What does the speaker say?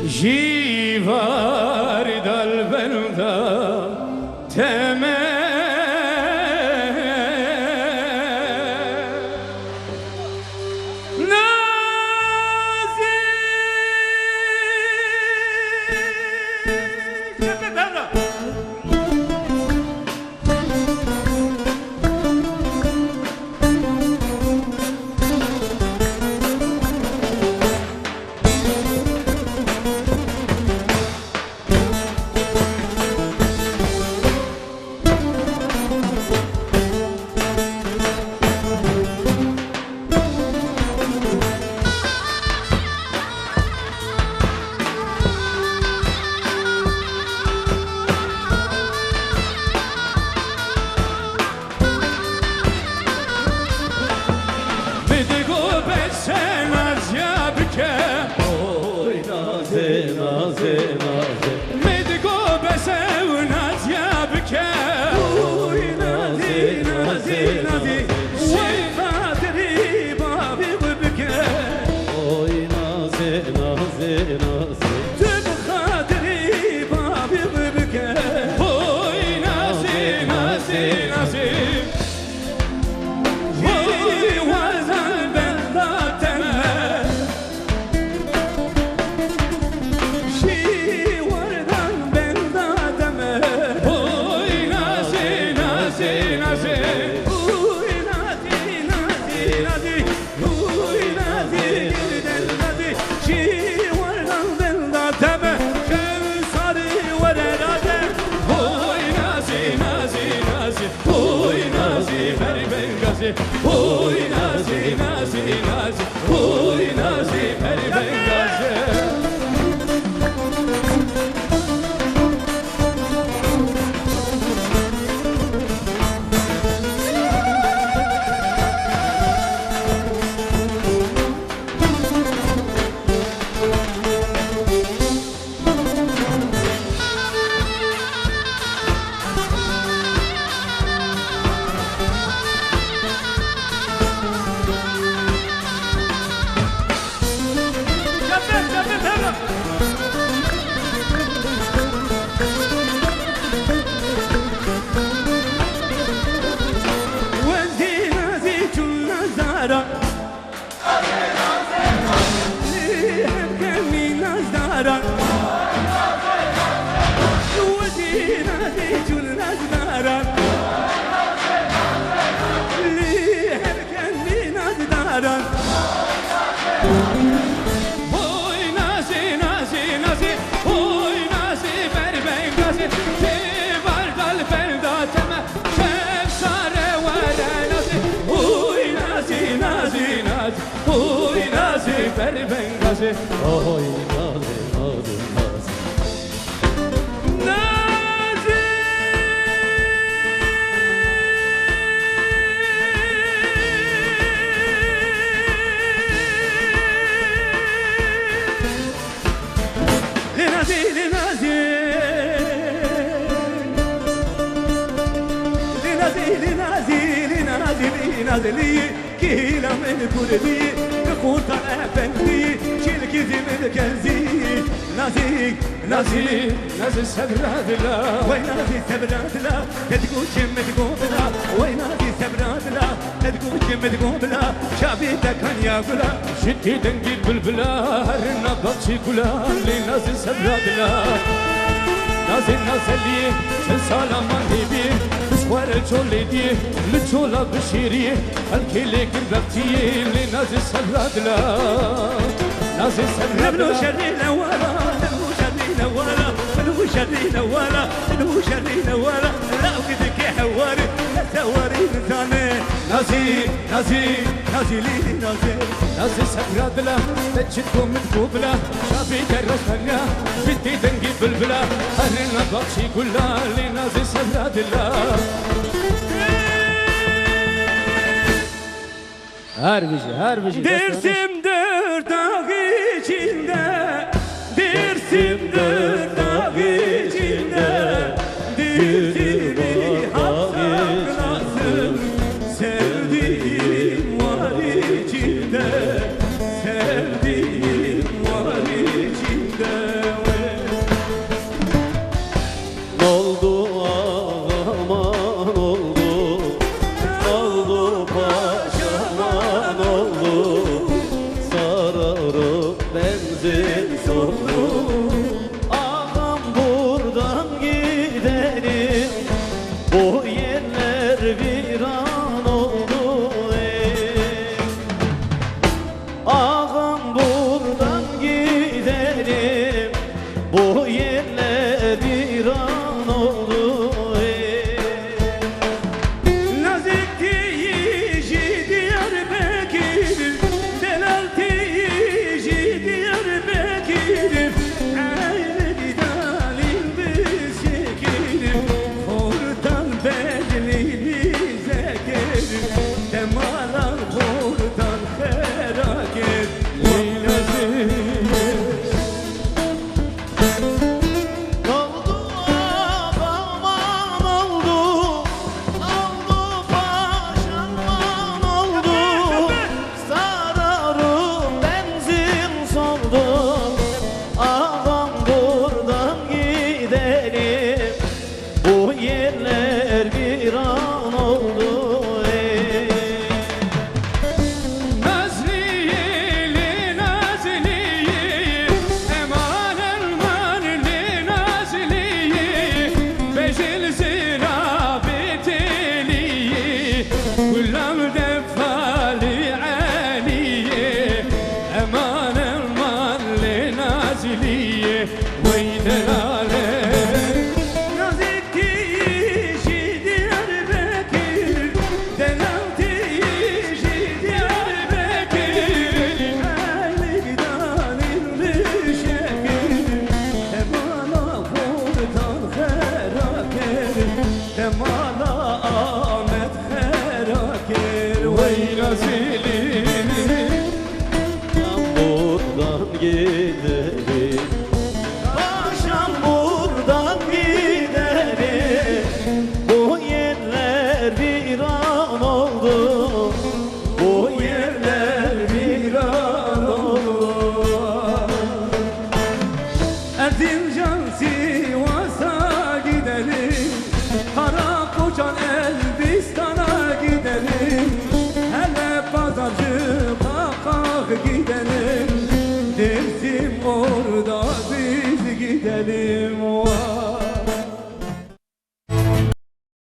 جیوار دل بنده تمه Oy nazi nazi nazi oy nazi peri bengazi peri bengazi oy nazi nazi nazi nazi لنازي لنازي لنازي لنازي لنازي لنازي لي كيلا من كردي كورتا افندي شيل كذي من كنزي نازي نازي نازي سبرات لا وين نازي سبرات لا تقول شم تقول لا وين نازي سبرات لا تقول شم تقول لا شابيتك كان ياكلا شتي دنجي بالبلا هرنا بطشي كلا اللي نازي سبرات لا نازي نازلي سلام ديبي مشوار الجولي دي الجولا بشيري الكيلي كربتي اللي نازي سبرات لا نازي سبرات لا شري نوالا شري نوالا شري نوالا شري نوالا لا وكذا كي حواري لا تواري نتاني نازي نازي نازي لي نازي نازي سبرات لا تجدكم متقوبلا شابي درسنا بدي دنجي بالبلا هرنا بطشي كلا اللي نازي سبرات لا Harbiji Dersimdir dağ içinde Dersimdir dağ içinde Dizini hatırlasın Sevdiğim var içinde Sevdiğim var içinde nazilim Ben buradan giderim Akşam buradan giderim. Bu yerler viran oldu Bu yerler viran olur. Erzincan Sivas'a gidelim, Karakoçan Elbistan